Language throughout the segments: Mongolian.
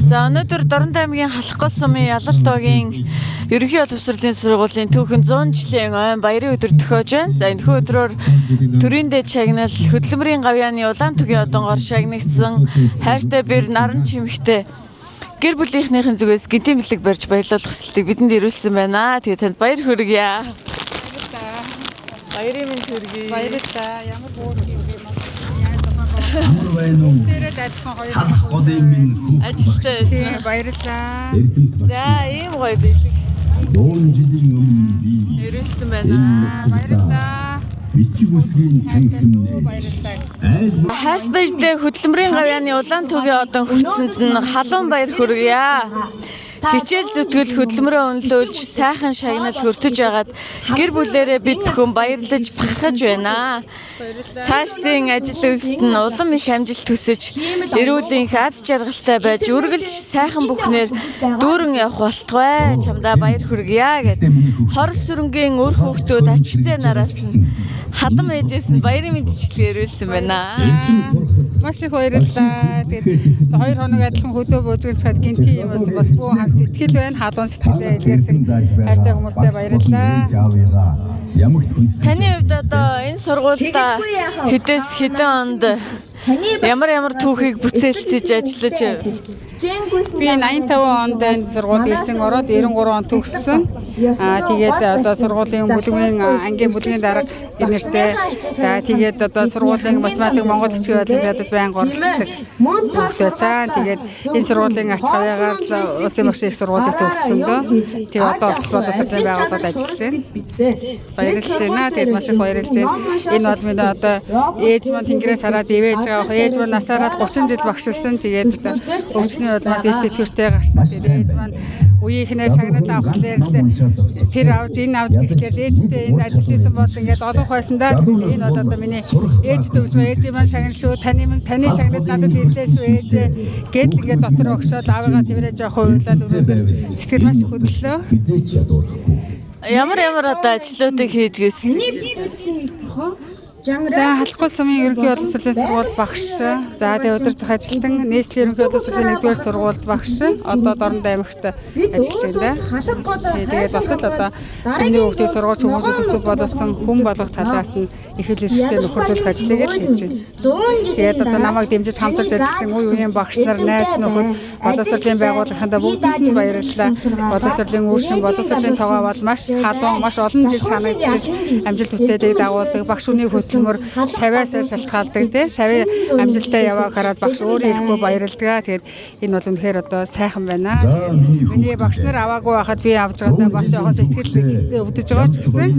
За өнөөдөр Дорнод аймгийн Халахгүй сумын Ялалт багийн ерөнхий боловсролын сургуулийн түүхэн 100 жилийн ойн баярын өдөр төхөөж байна. За энэхүү өдрөөр төрийн дэд шагнал, хөдөлмөрийн гавьяаны улаан түгийн одонгоор шагнагдсан хайртай бэр наран чимэгтэй гэр бүлийнхнийхэн зүгээс гинтийн бэлэг барьж баярлуулах хүсэлтийг бидэнд ирүүлсэн байна. Тэгээ танд баяр хүргье. Баярын минь хүргье. Баярлалаа. Ямар бүр юм бэ? Ямар байна уу? Халах голын минь хүүхэд Ажилтаа байсан. Баярлалаа. Эрдэнэт багш. За ийм гоё бэлэг 100 жилийн өмнө би ирүүлсэн байна. Баярлалаа. бичиг үсгийн танхим айл Хайрт баяртай хөдөлмөрийн гавьяаны улаан түгийн одон хүртсэнд нь халуун баяр хүргье. Хичээл зүтгэл хөдөлмөрөө өнлөөлж сайхан шагнал хүртэж байгаад гэр бүлээрээ бид бүхэн баярлаж бахархаж байна. Цаашдын ажил үйлсэд нь улам их амжилт хүсэж, эрүүл энх аз жаргалтай байж үргэлж сайхан бүхнээр дүүрэн явах болтугай. Чамдаа баяр хүргье гэд хор сүрэнгийн үр хүүхдүүд ачтай нараас нь хадам ээжээс нь баярын мэдчилгээ ирүүлсэн байна. Маш их баярлалаа. Тэгээд 2 хоног адилхан хөдөө буужгаж чад гинти юм бас бүү хав сэтгэл байна. Халуун сэтгэлээ илгээсэн хайртай хүмүүстээ баярлалаа. ямагт хүнд Таны хувьд одоо энэ сургуультай хэдээс хэдэн онд ямар түүхийг бүцээлцэж ажиллаж Би 85 онд энэ сургуульд ирсэн, ороод 93 онд төгссөн. Тэгээд одоо сургуулийн бүлгийн ангийн бүлгийн дарга гэнэртэй. За тэгээд одоо сургуулийн математик Монгол бичгийн олимпиадад байнга оролцдог. Төгсөөсөн. Тэгээд энэ сургуулийн ач хавьяагаар улсын багш их сургуулийг төгссөн дөө. Тэгээд одоо боловсролын байгууллагад ажиллаж байна. Баярлж байна. Тэгээд маш их баярлж байна. Энэ бол миний одоо ээж маань тэнгэрээс хараад ивэж байгаа. Ээж маань насаараад 30 жил багшилсан. Тэгээд өвчний улмаас ээж тэтгэвртэй гарсан. Тэгээд ээж маань үеийнхнээ шагнал авахлаар тэр авч энэ авч гэхлээр ээжтэй энд ажиллаж исэн бол ингээд олонх байсан да. Энэ бол одоо миний ээж төгж байгаа. Ээж маань шагнал шүү. Таны шагнал надад ирлээ шүү ээж. Гэдэл ингээд дотор өгшөөл аваагаа тэрэж явах хуйлал өнөөдөр сэтгэл маш их хөдлөлөө. хизээч ядуурахгүй. ямар одоо ажлуудыг хийж гисэн. За Халахгүй сумын ерөнхий боловсролын сургуульд багш. За тэгээ удирдах ажилтан нийслэлийн ерөнхий боловсролын 1-р сургуульд багш. Одоо Дорнод аймагт ажиллаж байна. Тэгээд бас л одоо тэрний хүүхдийн сургууль хүмүүжил төсөв боловсон хүн болгох талаас нь их хэлшигтэй нөхөрлөх ажлыг л хийж байна. Тэгээд одоо намайг дэмжиж хамтарч ажилласан үеийн багш нар, найз нөхөд, боловсролын байгууллагынхаа бүгдэнд нь баярлалаа. Боловсролын үүршин, боловсролын тогоо бол маш халуун, маш олон жил чанагдж амжилт бүтээдэг дагуулдаг багш хүний хөтөлмөр шавьяасаа шалтгаалдаг тий шавь амжилттай явааг хараад багш өөрөө ирэхгүй баярлдаг. Тэгээд энэ бол үнэхээр одоо сайхан байна. Миний багш нар аваагүй байхад би авч байгаадаа бас жоохон сэтгэл өвдөж байгаа ч гэсэн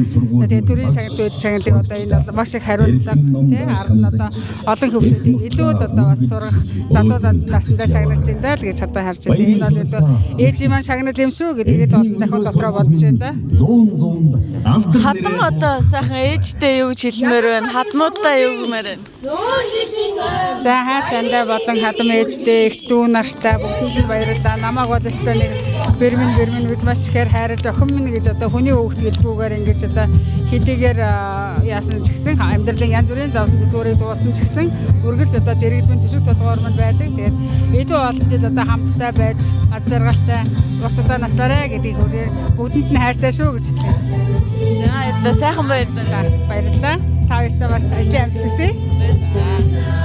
тэгээд төрийн шагналыг одоо энэ бол маш их хариуцлага тий ард нь одоо олон хүүхдүүдийг илүү л одоо бас сурах залуу насндаа шагнаж байна даа л гэж одоо харж байна. Энэ бол одоо ээжийн маань шагнал юм шүү гэдгийг л олон дахин дотроо бодож байна да. 100 Хадам одоо сайхан ээжтэй юу гэж хэлмээр байна. Хадмуудаа юу гэмээр байна. За хайр тандаа болон хадам ээжтэй эгч дүү нартай бүгдэнд баярлалаа. Намайг бол өстой нэг бэрмэн гэж маш ихээр хайрлаж охин минь гэж одоо хүний хүүхд гэлгүүгээр ингэж одоо хэдийгээр яасан ч гэсэн амьдралын янз бүрийн зовлон зүтгүүрийг дуусан ч гэсэн үргэлж одоо дэрэгдмэн төшөг толгоор мань байдаг. Тэгээд илүү олон жил одоо хамтдаа байж аз жаргалтай урт удаа наслаарэ гэдгийг бүгдэнд нь хайртай шүү гэж хэлээ. За сайхан баярлалаа. Баярлалаа. Та хоёртай бас ажлын амжилт хүсье.